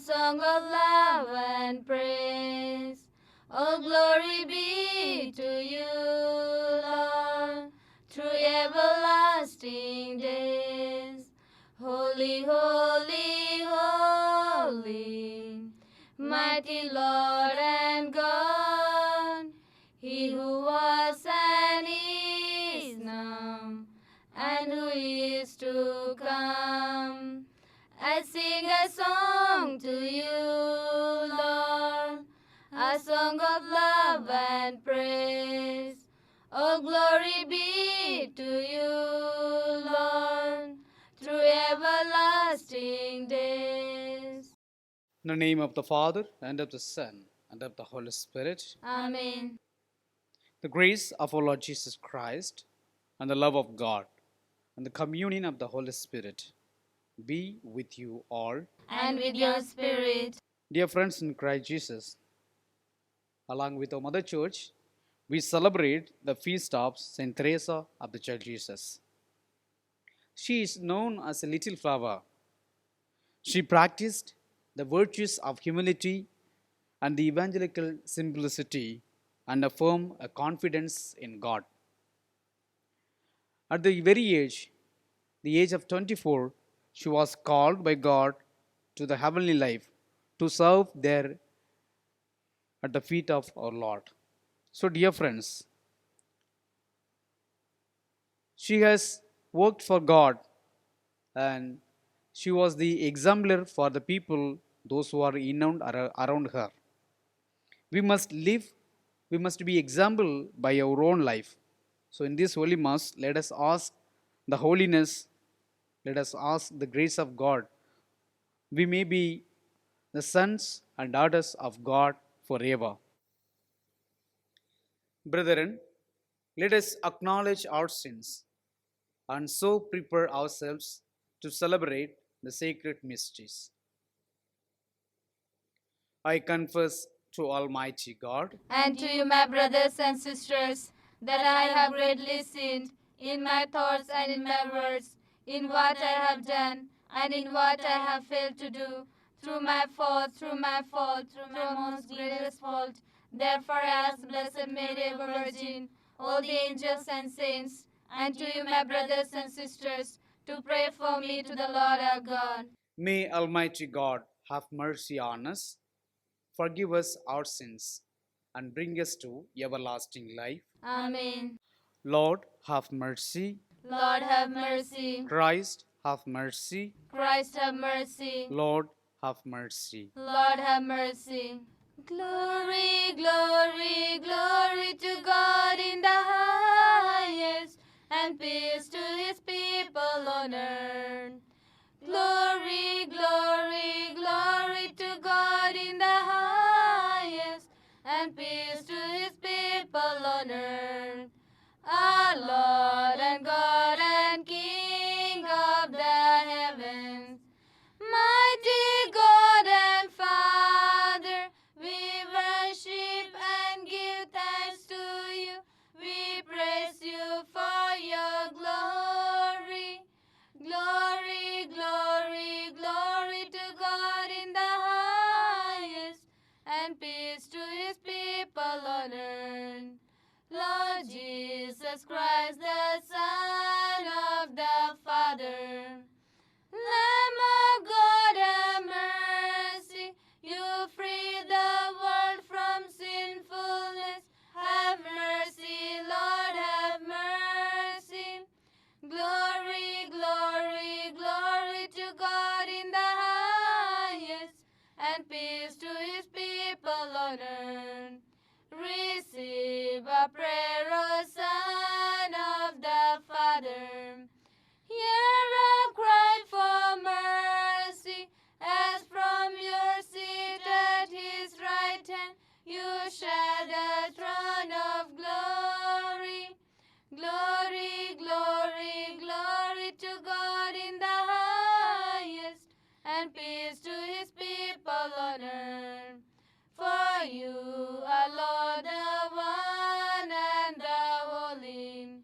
song of love and praise. All glory be to you, Lord, through everlasting days. Holy, holy, holy, mighty Lord and God, He who was and is now, and who is to come. I sing a song to you, Lord, a song of love and praise. All glory be to you, Lord, through everlasting days. In the name of the Father, and of the Son, and of the Holy Spirit. Amen. The grace of our Lord Jesus Christ, and the love of God, and the communion of the Holy Spirit be with you all. And with your spirit. Dear friends in Christ Jesus, along with our Mother Church, we celebrate the feast of Saint Teresa of the Child Jesus. She is known as a little flower. She practiced the virtues of humility and the evangelical simplicity and affirmed a confidence in God. At the age of 24, she was called by God to the heavenly life to serve there at the feet of our Lord. So, dear friends, she has worked for God and she was the exemplar for the people, those who are around her. We must live, we must be example by our own life. So, in this Holy Mass, let us ask the holiness, let us ask the grace of God. We may be the sons and daughters of God forever. Brethren, let us acknowledge our sins and so prepare ourselves to celebrate the sacred mysteries. I confess to Almighty God And to you, my brothers and sisters, that I have greatly sinned in my thoughts and in my words, in what I have done and in what I have failed to do, through my fault, through my most grievous fault. Therefore I ask Blessed Mary, ever Virgin, all the angels and saints, and to you, my brothers and sisters, to pray for me to the Lord our God. May Almighty God have mercy on us, forgive us our sins, and bring us to everlasting life. Amen. Lord, have mercy. Lord have mercy. Christ, have mercy. Christ have mercy. Lord, have mercy. Lord have mercy. Glory, glory, glory to God in the highest, and peace to his people on earth. Glory, glory, glory to God in the highest, and peace to his people on earth. Our Lord and God and King of the heavens, mighty God and Father, we worship and give thanks to you. We praise you for your glory. Glory, glory, glory to God in the highest, and peace to his people on earth. Lord Jesus Christ, the Son of the Father, Lamb of God, have mercy. You free the world from sinfulness. Have mercy, Lord, have mercy. Glory, glory, glory to God in the highest, and peace to his people on earth. Receive a prayer, O Son of the Father. Hear a cry for mercy, as from your seat at his right hand you share the throne of glory. Glory, glory, glory to God in the highest, and peace to his people on earth. For you are Lord, the one and the holy.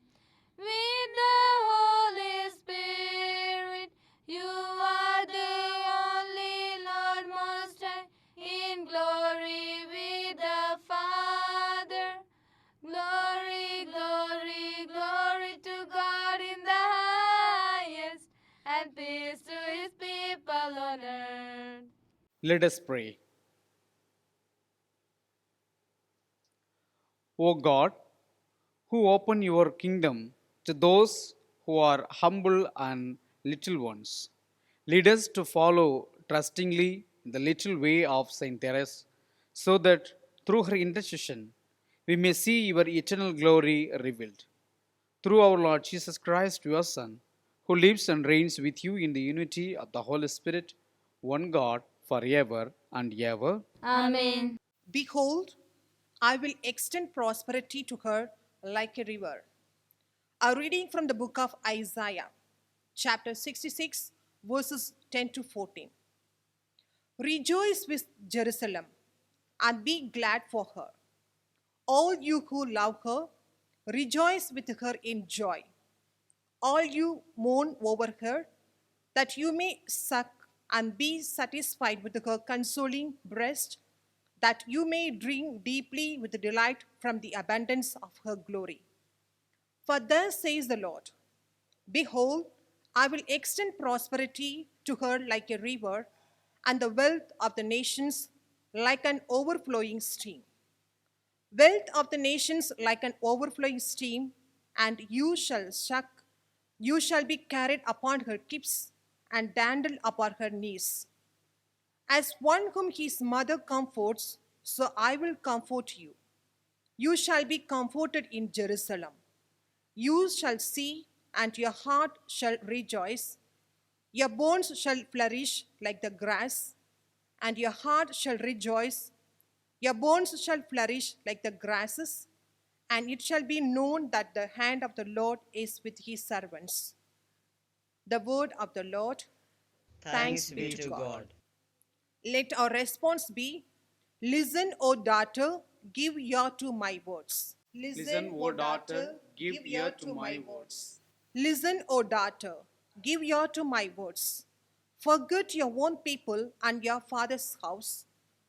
Let us pray. O God, who open your kingdom to those who are humble and little ones, lead us to follow trustingly the little way of Saint Therese, so that through her intercession we may see your eternal glory revealed. Through our Lord Jesus Christ, your Son, who lives and reigns with you in the unity of the Holy Spirit, one God, forever and ever. Amen. Behold, I will extend prosperity to her like a river. A reading from the book of Isaiah, chapter 66, verses 10 to 14. Rejoice with Jerusalem and be glad for her. All you who love her, rejoice with her in joy. All you mourn over her, that you may suck and be satisfied with her consoling breast, that you may drink deeply with delight from the abundance of her glory. For thus says the Lord, behold, I will extend prosperity to her like a river, and the wealth of the nations like an overflowing stream. Wealth of the nations like an overflowing stream, and you shall be carried upon her hips and dandled upon her knees. As one whom his mother comforts, so I will comfort you. You shall be comforted in Jerusalem. You shall see, and your heart shall rejoice. Your bones shall flourish like the grass, and your heart shall rejoice. Your bones shall flourish like the grasses, and it shall be known that the hand of the Lord is with his servants. The word of the Lord. Thanks be to God. Let our response be, listen, O daughter, give ear to my words. Listen, O daughter, give ear to my words. Listen, O daughter, give ear to my words. Forget your own people and your father's house.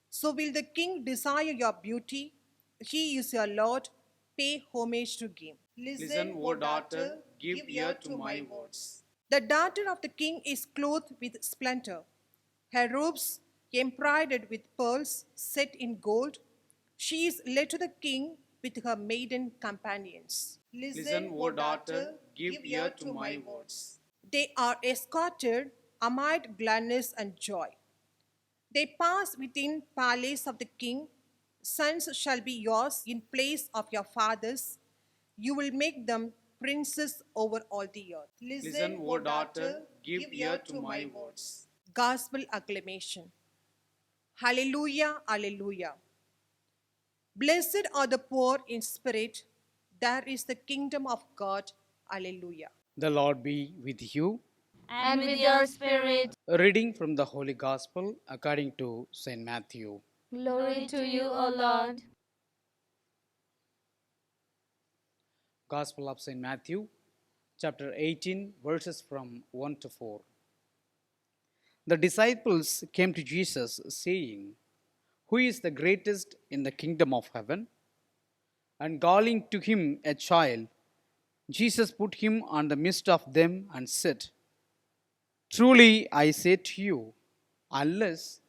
So will the king desire your beauty. He is your Lord. Pay homage to him. Listen, O daughter, give ear to my words. The daughter of the king is clothed with splendor. Her robes embroidered with pearls set in gold. She is led to the king with her maiden companions. Listen, O daughter, give ear to my words. They are escorted amid gladness and joy. They pass within palace of the king. Sons shall be yours in place of your fathers. You will make them princes over all the earth. Listen, O daughter, give ear to my words. Gospel acclamation. Hallelujah, Alleluia. Blessed are the poor in spirit. There is the kingdom of God. Alleluia. The Lord be with you. And with your spirit. A reading from the Holy Gospel according to St. Matthew. Glory to you, O Lord. Gospel of St. Matthew, chapter 18, verses from 1 to 4. The disciples came to Jesus, saying, who is the greatest in the kingdom of heaven? And calling to him a child, Jesus put him on the midst of them and said, truly I say to you, unless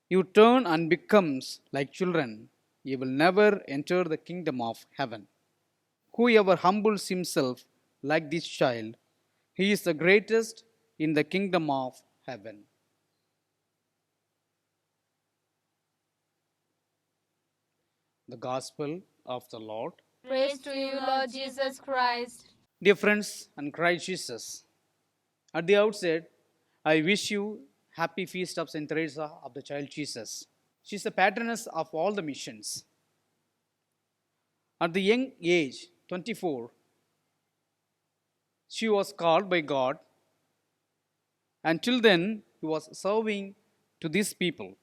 you turn and becomes like children, you will never enter the kingdom of heaven. Whoever humbles himself like this child, he is the greatest in the kingdom of heaven. The Gospel of the Lord. Praise to you, Lord Jesus Christ. Dear friends and Christ Jesus, at the outset, I wish you happy feast of Saint Teresa of the Child Jesus. She is the patroness of all the missions. At the young age, 24, she was called by God. Until then, he was serving to these people.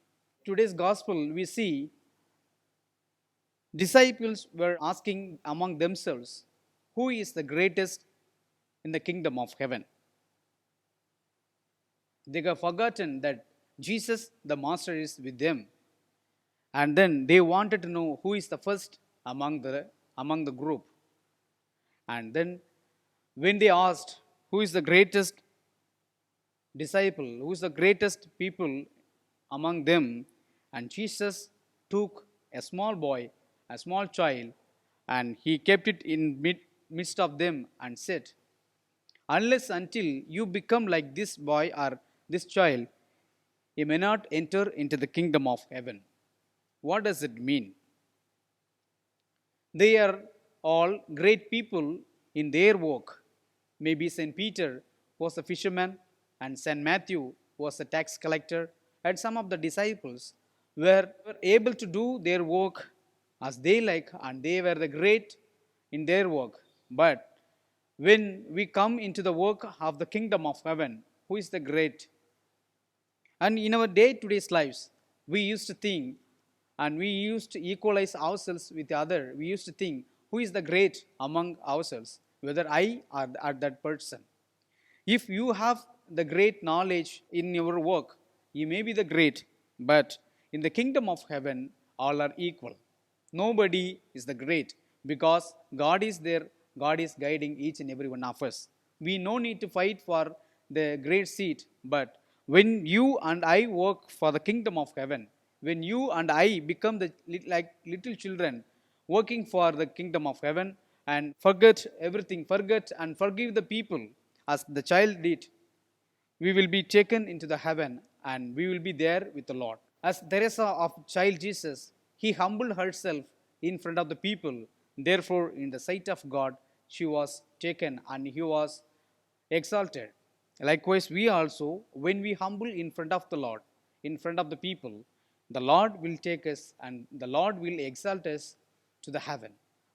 Today's gospel, we see disciples were asking among themselves, who is the greatest in the kingdom of heaven? They have forgotten that Jesus, the Master, is with them. And then they wanted to know who is the first among the group. And then when they asked who is the greatest disciple, who is the greatest people among them, and Jesus took a small boy, a small child, and he kept it in midst of them and said, unless until you become like this boy or this child, you may not enter into the kingdom of heaven. What does it mean? They are all great people in their work. Maybe St. Peter was a fisherman, and St. Matthew was a tax collector, and some of the disciples were able to do their work as they like, and they were the great in their work. But when we come into the work of the kingdom of heaven, who is the great? And in our day to day lives, we used to think and we used to equalize ourselves with the other. We used to think who is the great among ourselves, whether I or that person. If you have the great knowledge in your work, you may be the great, but in the kingdom of heaven, all are equal. Nobody is the great because God is there, God is guiding each and every one of us. We no need to fight for the great seat, but when you and I work for the kingdom of heaven, when you and I become the like little children working for the kingdom of heaven and forget everything, forget and forgive the people as the child did, we will be taken into the heaven and we will be there with the Lord. As Teresa of child Jesus, he humbled herself in front of the people. Therefore, in the sight of God, she was taken and he was exalted. Likewise, we also, when we humble in front of the Lord, in front of the people, the Lord will take us and the Lord will exalt us to the heaven.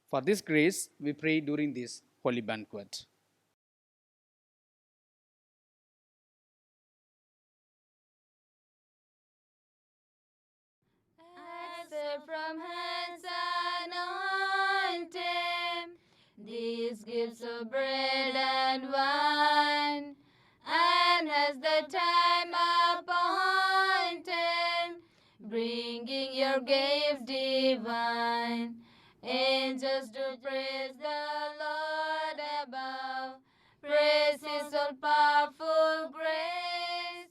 For this grace, we pray during this holy banquet. Accept from hands anointed these gifts of bread and wine, and as the time appointed, bringing your gift divine. Angels do praise the Lord above, praise His all powerful grace.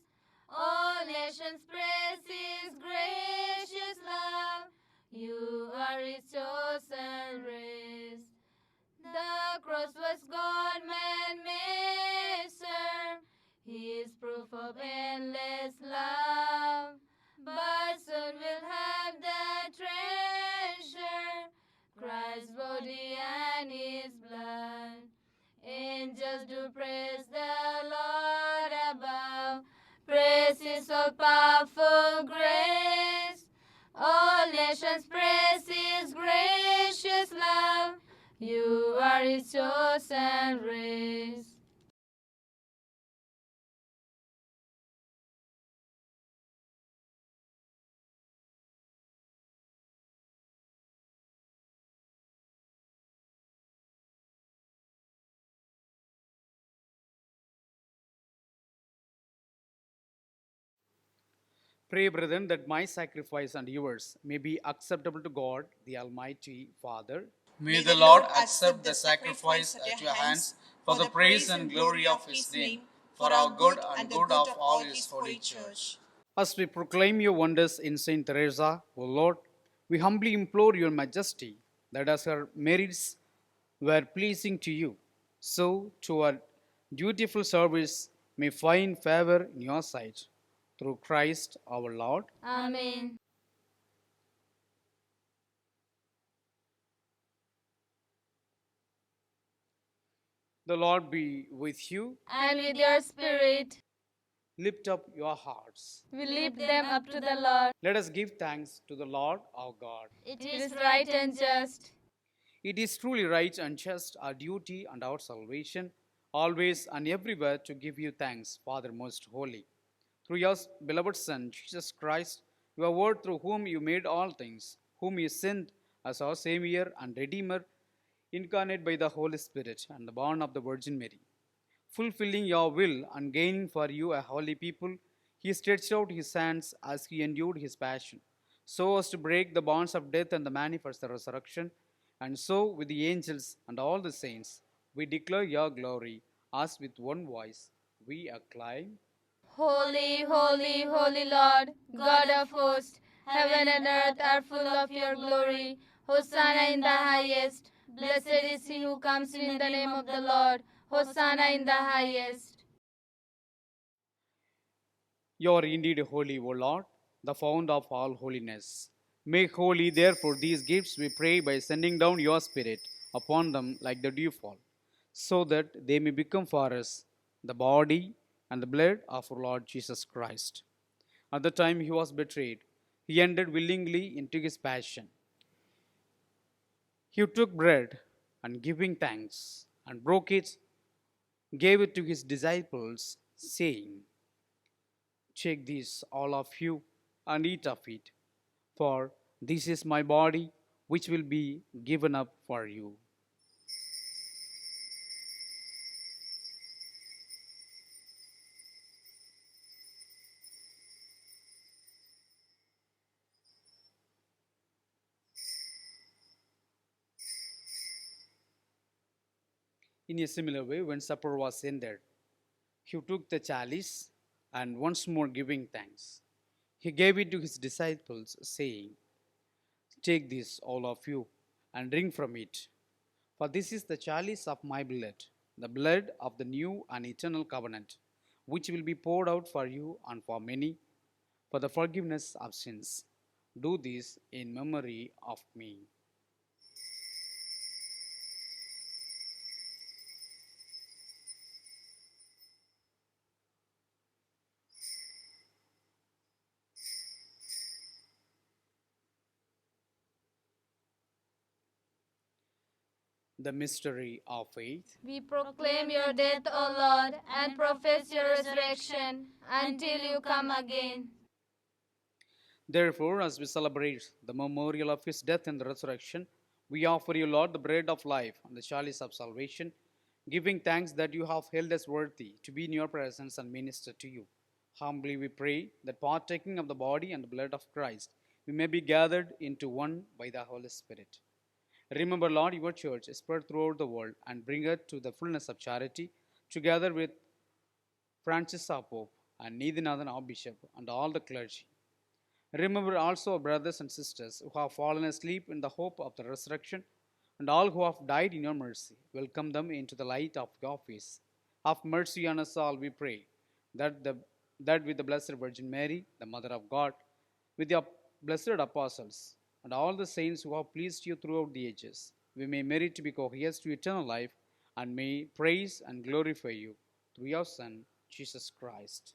All nations praise His gracious love. You are His chosen race. The cross was God-man measure, His proof of endless love. But soon we'll have the treasure, Christ's body and His blood. Angels do praise the Lord above, praise His all-powerful grace. All nations praise His gracious love. You are His chosen race. Pray, brethren, that my sacrifice and yours may be acceptable to God, the Almighty Father. May the Lord accept the sacrifice at your hands for the praise and glory of His name, for our good and good of all His holy church. As we proclaim your wonders in Saint Teresa, O Lord, we humbly implore your majesty that as her merits were pleasing to you, so to our dutiful service may find favor in your sight. Through Christ our Lord. Amen. The Lord be with you. And with your spirit, Lift up your hearts. we lift them up to the Lord. Let us give thanks to the Lord our God. It is right and just. It is truly right and just, our duty and our salvation, always and everywhere to give you thanks, Father most holy. Through your beloved Son, Jesus Christ, your word through whom you made all things, whom you sent as our Savior and Redeemer, incarnate by the Holy Spirit and the born of the Virgin Mary. Fulfilling your will and gaining for you a holy people, he stretched out his hands as he endured his passion, so as to break the bonds of death and the manifest the resurrection. And so, with the angels and all the saints, we declare your glory, as with one voice we acclaim. Holy, holy, holy Lord, God of hosts, heaven and earth are full of your glory. Hosanna in the highest. Blessed is he who comes in the name of the Lord. Hosanna in the highest. You are indeed holy, O Lord, the fount of all holiness. Make holy, therefore, these gifts, we pray, by sending down your Spirit upon them like the dewfall, so that they may become for us the body and the blood of our Lord Jesus Christ. At the time he was betrayed, he entered willingly into his passion. He took bread and giving thanks and broke it, gave it to his disciples, saying, take this, all of you, and eat of it, for this is my body, which will be given up for you. In a similar way, when supper was ended, he took the chalice and once more giving thanks, he gave it to his disciples, saying, take this, all of you, and drink from it. For this is the chalice of my blood, the blood of the new and eternal covenant, which will be poured out for you and for many for the forgiveness of sins. Do this in memory of me. The mystery of faith. We proclaim your death, O Lord, and profess your resurrection until you come again. Therefore, as we celebrate the memorial of his death and the resurrection, we offer you, Lord, the bread of life and the chalice of salvation, giving thanks that you have held us worthy to be in your presence and minister to you. Humbly we pray that partaking of the body and the blood of Christ, we may be gathered into one by the Holy Spirit. Remember, Lord, your church spread throughout the world and bring it to the fullness of charity, together with Francis our Pope and Nidhinathan our Bishop and all the clergy. Remember also our brothers and sisters who have fallen asleep in the hope of the resurrection, and all who have died in your mercy. Welcome them into the light of your face. Have mercy on us all, we pray, that with the Blessed Virgin Mary, the Mother of God, with your blessed apostles, and all the saints who have pleased you throughout the ages, we may merit to be co-heirs to eternal life, and may praise and glorify you through your Son, Jesus Christ.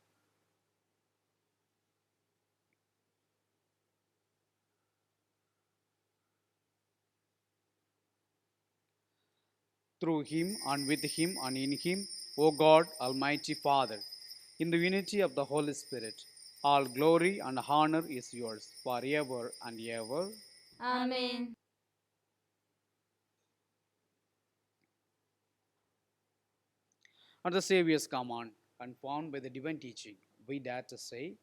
Through him, and with him, and in him, O God, Almighty Father, in the unity of the Holy Spirit, all glory and honor is yours forever and ever. Amen. At the Saviour's command, confirmed by the divine teaching, we dare to say,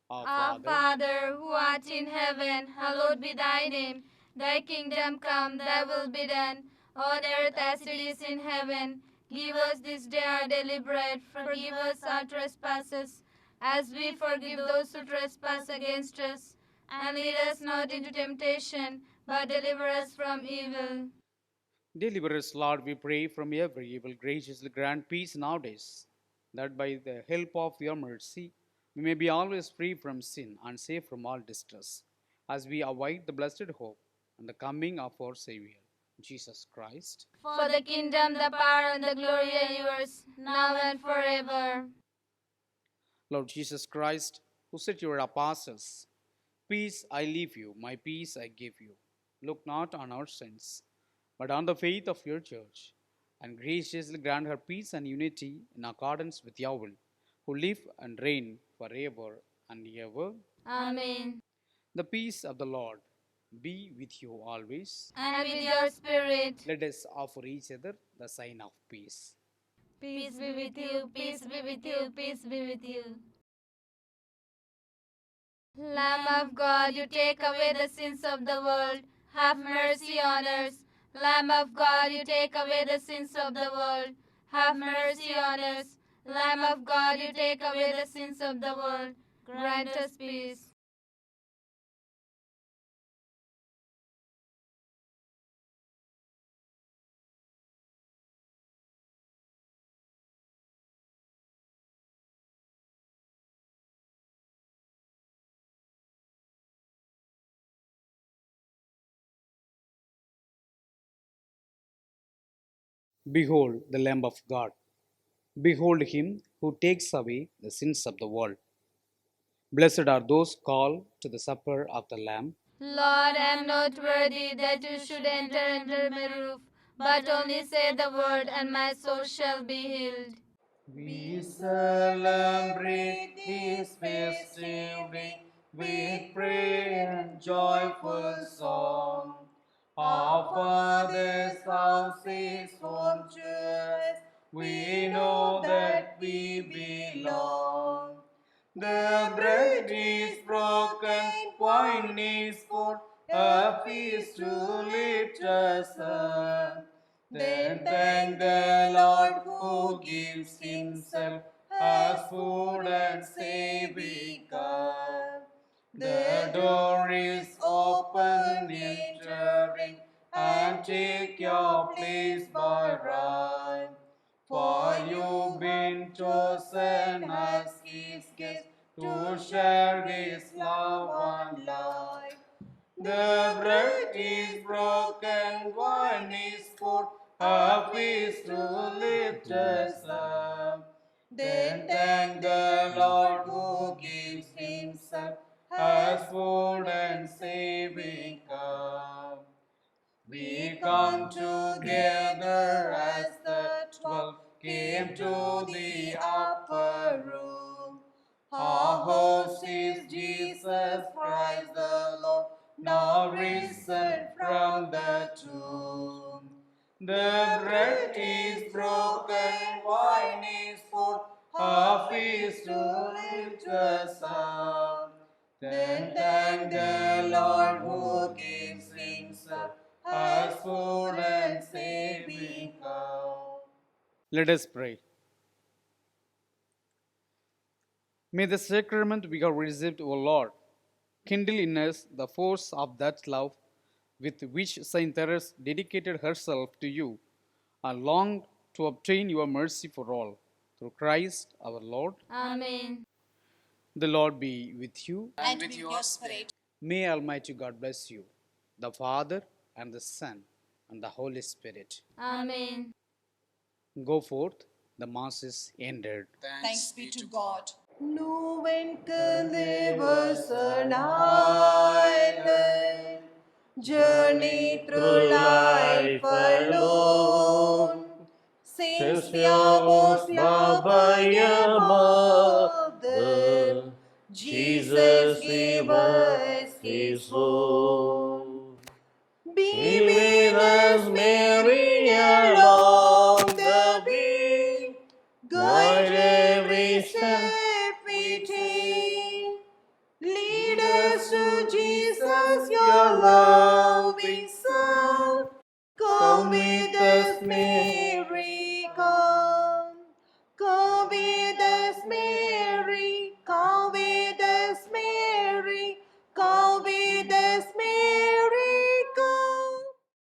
Our Our Father, Father, who art in heaven, hallowed be thy name. Thy kingdom come, thy will be done, on earth as it is in heaven. Give us this day our daily bread. Forgive us our trespasses, as we forgive those who trespass against us. And lead us not into temptation, but deliver us from evil. deliver us, Lord, we pray, from every evil. Graciously grant peace nowadays, that by the help of your mercy, we may be always free from sin and safe from all distress, as we await the blessed hope and the coming of our Savior, Jesus Christ. For the kingdom, the power, and the glory are yours, now and forever. Lord Jesus Christ, who said to your apostles, peace I leave you, my peace I give you. Look not on our sins, but on the faith of your church, and graciously grant her peace and unity in accordance with your will, who live and reign forever and ever. Amen. The peace of the Lord be with you always. And with your spirit. Let us offer each other the sign of peace. Peace be with you, peace be with you, peace be with you. Lamb of God, you take away the sins of the world. Have mercy on us. Lamb of God, you take away the sins of the world. Have mercy on us. Lamb of God, you take away the sins of the world. Grant us peace. Behold the Lamb of God. Behold him who takes away the sins of the world. Blessed are those called to the supper of the Lamb. Lord, I am not worthy that you should enter under my roof, but only say the word, and my soul shall be healed. We celebrate this festive day with prayer and joyful song. Our Father's house is home to us. We know that we belong. The bread is broken, wine is poured, a feast to lift us up. Then thank the Lord who gives himself as food and saving cup. The door is open, entering, and take your place by right. For you've been chosen as his guest to share his love and life. The bread is broken, wine is poured, a feast to lift us up. Then thank the Lord who gives himself as food and saving cup. We come together as the 12 came to the upper room. Our host is Jesus Christ the Lord, now risen from the tomb. The bread is broken, wine is poured, a feast to lift us up. Then thank the Lord who gives himself as food and saving cup. Let us pray. May the sacrament we have received, O Lord, kindle in us the force of that love with which Saint Therese dedicated herself to you and longed to obtain your mercy for all. Through Christ our Lord. Amen. The Lord be with you. And with your spirit. May Almighty God bless you, the Father and the Son and the Holy Spirit. Amen. Go forth, the Mass is ended. Thanks be to God. Nu vencă de an island, journey through life alone. Since we are most loved by your mother, Jesus gave us his own. Be with us, Mary, along the way. Guide every step we take. Lead us to Jesus, your loving Son. Come with us, Mary.